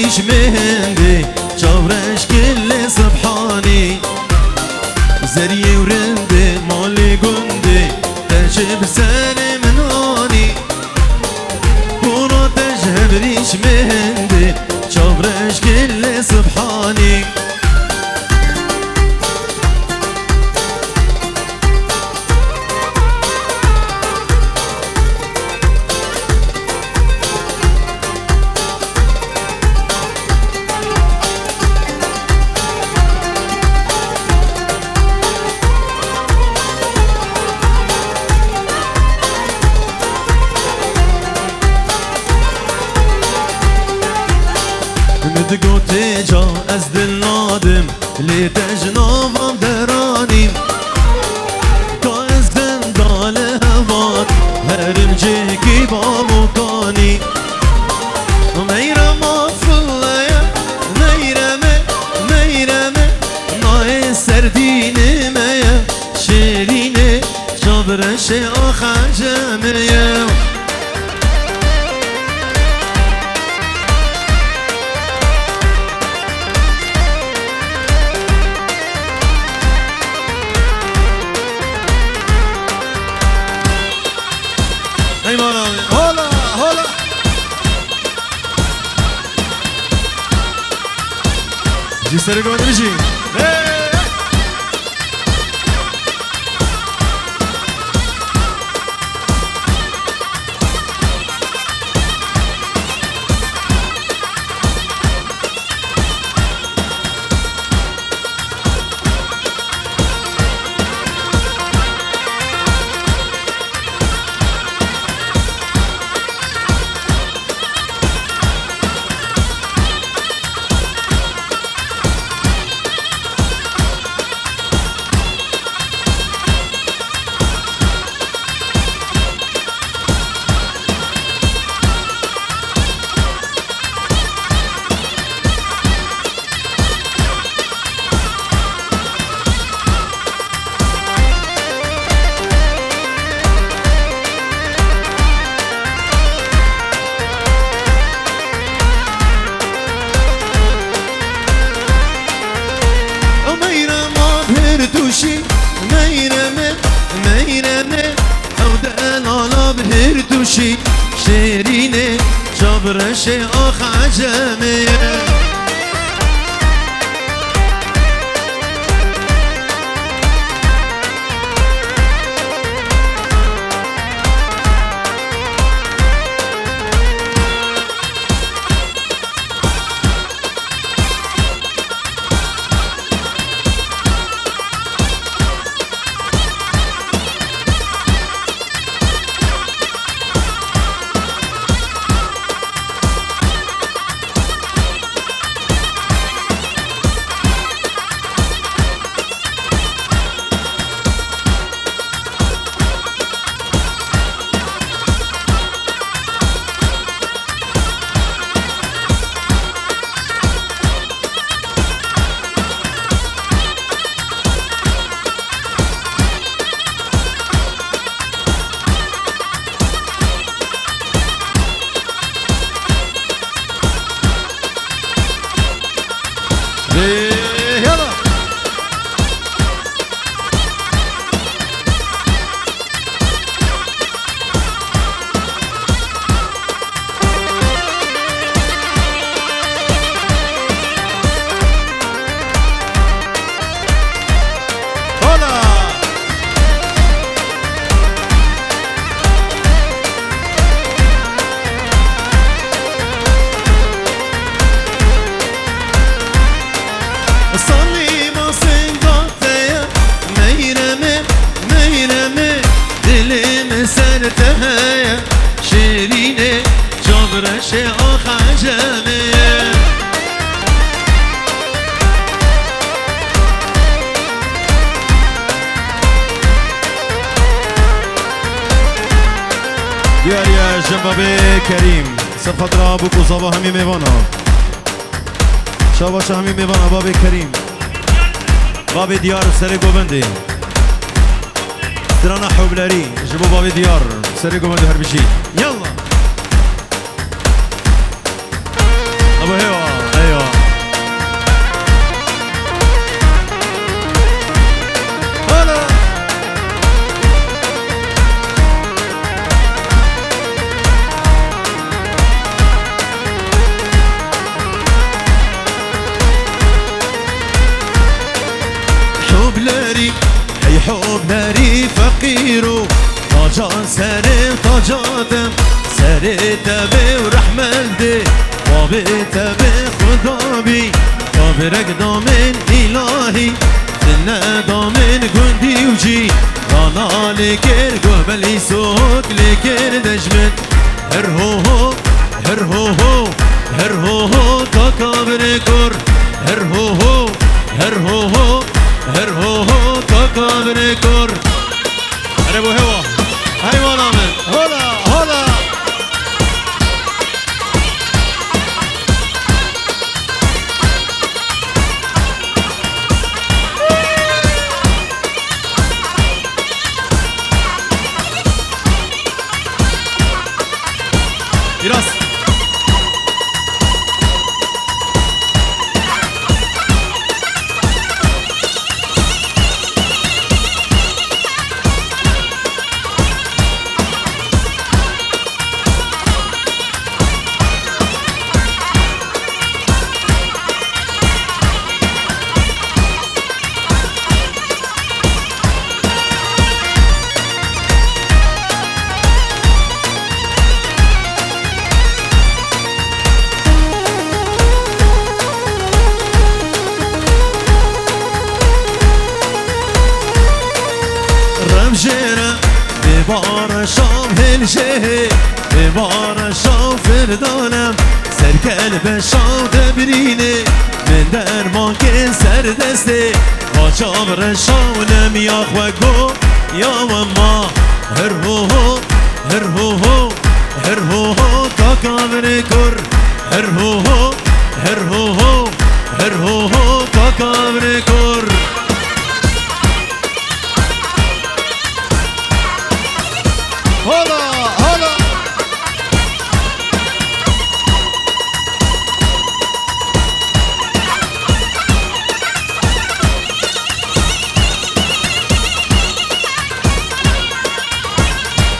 بریش مهندی چاورش کل سبحانی زریه و رنده مالی گنده تجب سر منانی برا تجه بریش مهندی چاورش کل سبحانی مدقو تجا از دل نادم لی تجنابم درانیم تا از زندان هوات هرم جهکی با مکانی میرم آفلaya میرمه نای سردینمه شیرینه چابرش آخنجمه هلا هلا جی سری گوند بشی توشی میرمه او دلالا بهر توشی شیرینه جبرش آخ عجمه يلا سرتها شیرینه جبرش آخ عجمه دیاریا جنبابه کریم صفت را بکو صبا همی میوانا شاباش همی میوانا باب کریم باب دیار سر گوبنده درana حبلری جبو باب دیار سر گوبنده هر بشی یلا ابو هوا الحب ناري فقيرو تاجان سري تاجاتم سري تبي ورحمن دي بابي تبي خدا بي خبرك دامن إلهي دلنا دامن قندي وجي رانا لكر قبلي سوق لكر دجمن هرهوهو هرهوهو هرهوهو تكابر كر هرهوهو هرهوهو هرهوهو تكابر كر هربو هوا هيوانا من هلا هلا Biraz. رمجينا ببار شام هالجهي ببار شام فردانم سر قلب شام دبريني من درمان كن سر دستي باچام رشانم يا خوگو يا ماما هرهوهو هرهوهو هرهوهو تاكابر كر هرهوهو هرهوهو هرهوهو تاكابر كر هلا هلا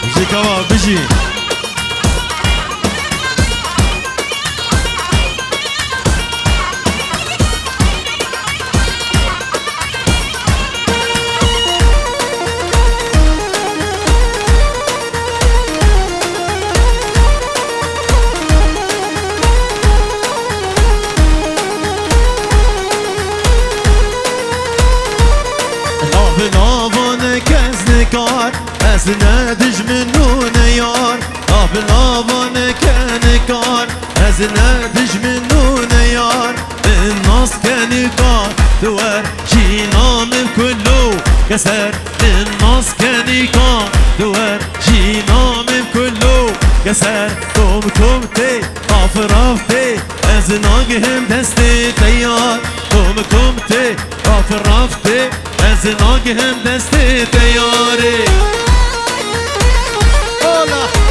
بيجي كوا بيجي بنابان کس نکار از ندش منون یار بنابان کنکار از ندش منون یار الناس کنکار دور جینام کلو کسر الناس کنکار دور جینام کلو کسر کم تی آفرافتی از ناگهم دستی تیار کم تی آفرافتی از ناگهم دستی تیاری اولا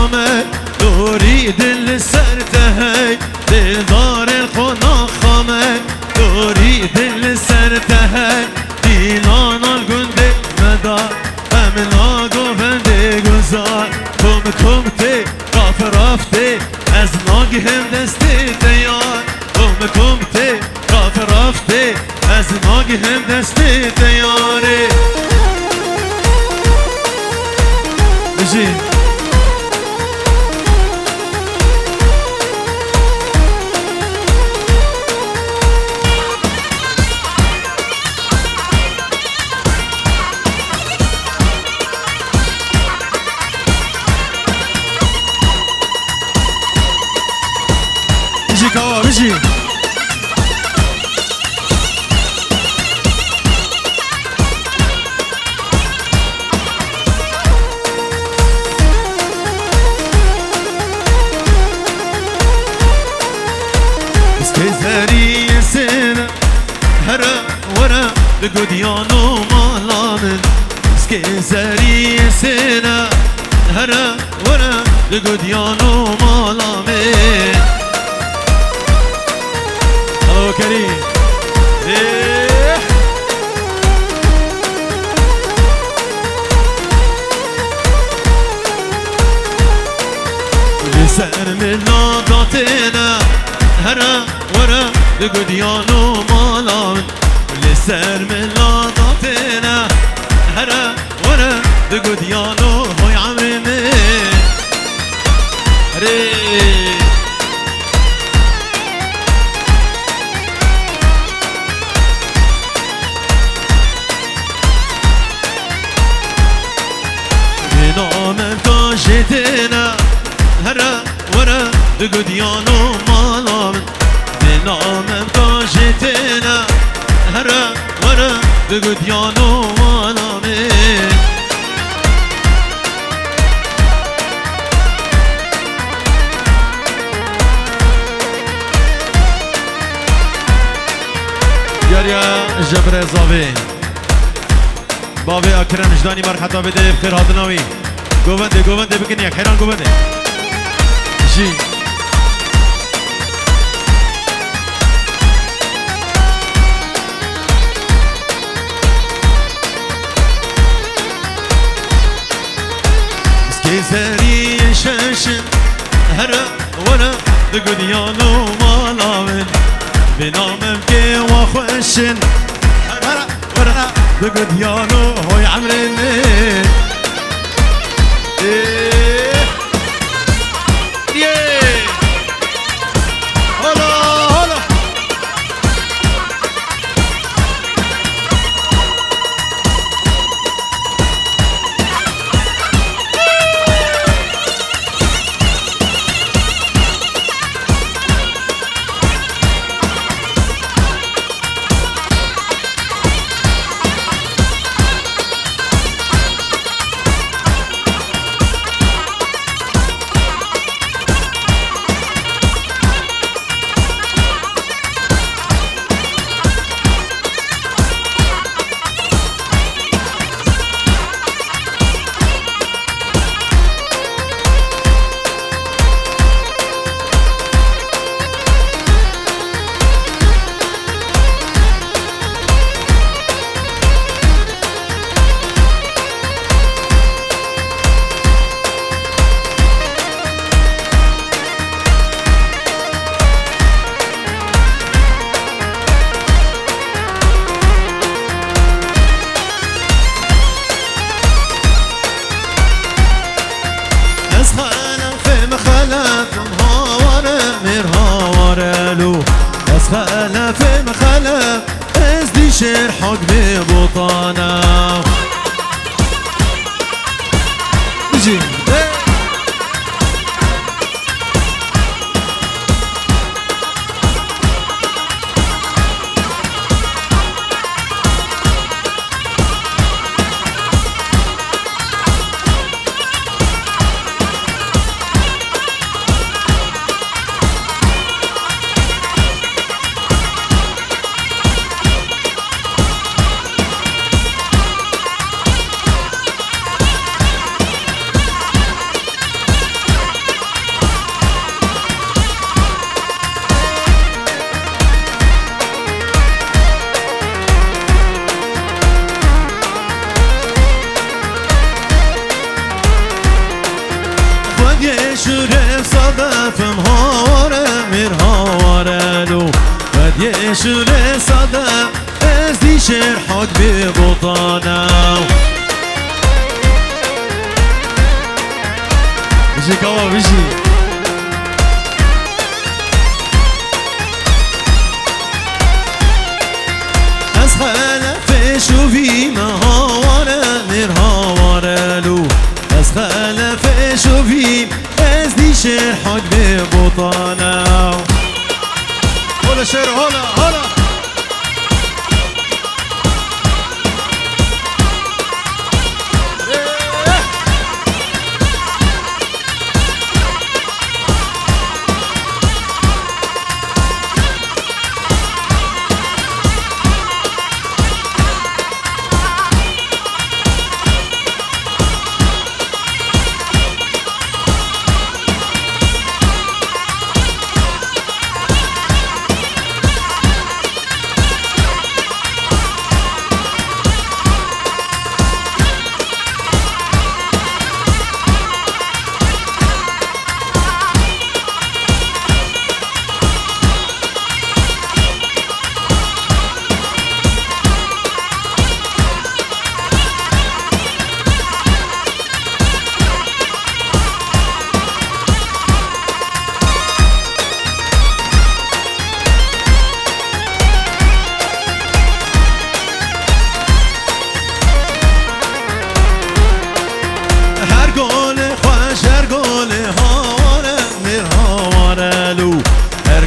خامه تريد السرتهي لدار الخنا خامه تريد السرتهي ديلانا الجندي مدار امنا گوونده گذار کم تی رافته از ناگهم دستی دیار کم تی رافته از ناگهم دستی دیاره بجی بجي اسكيزاري سنة هرا ورا لقديانو مالامن اسكيزاري سنة هرا ورا لقديانو مالامن الله كريم إيه. لسر من ناضاتنا هرا ورا لقديانو مالامن لسر من ناضاتنا هرا ورا لقديانو هوي عمري من ري بنامم تاجتنا هرا ورا لقديانو مالامن بنامم تاجتنا هرا ورا لقديانو مالامن يا جبر زاوي بابي اكرم جداني مرحبا بده بخير هاتناوي گوونده بکن یک حیران گوونده جی اسكيزاري شاشن هرا ورا لقديانو مالامن بنامم كي وخوشن هرا ورا لقديانو هوي عمرين إيه yeah. هلا هلا خلف مخلف ازدي شير حق ببطانه نجي صدفم هاوره میر هاوره لو ودیه شده صدف از دی شیر حق بی بطانه بشی کوا بشی از خلف شوفی مهاوره میر هاوره لو از خلف شوفی از دی شیر حق بی بطانه هلا شیر هلا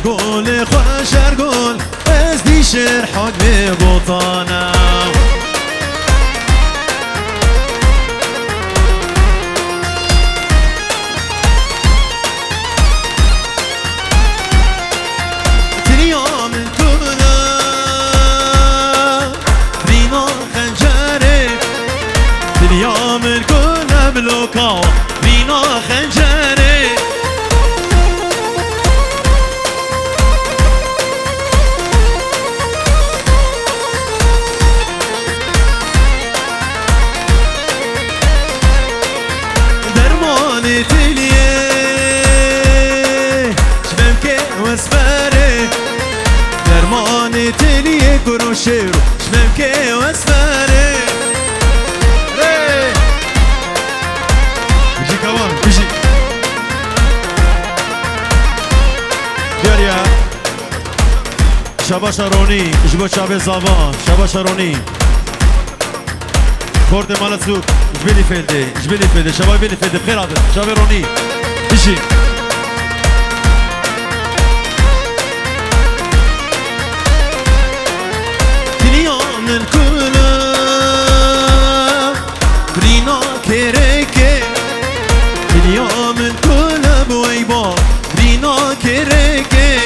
گل خوش گل از دیشر حق به بطانه دنیا من کنه بینا خنجره دنیا من کنه بلوکا بینا خنجره درمان تلیه گروشه رو شمم که واسفره بجی کمان بجی بیاریا شبا شرونی جبو شب زبان شبا شرونی کورد مال سوق جبلی فلده شبا بلی فلده بخیر عادت شبا رونی بجی من کنم برینا کرکه دنیا من کنم وی با برینا کرکه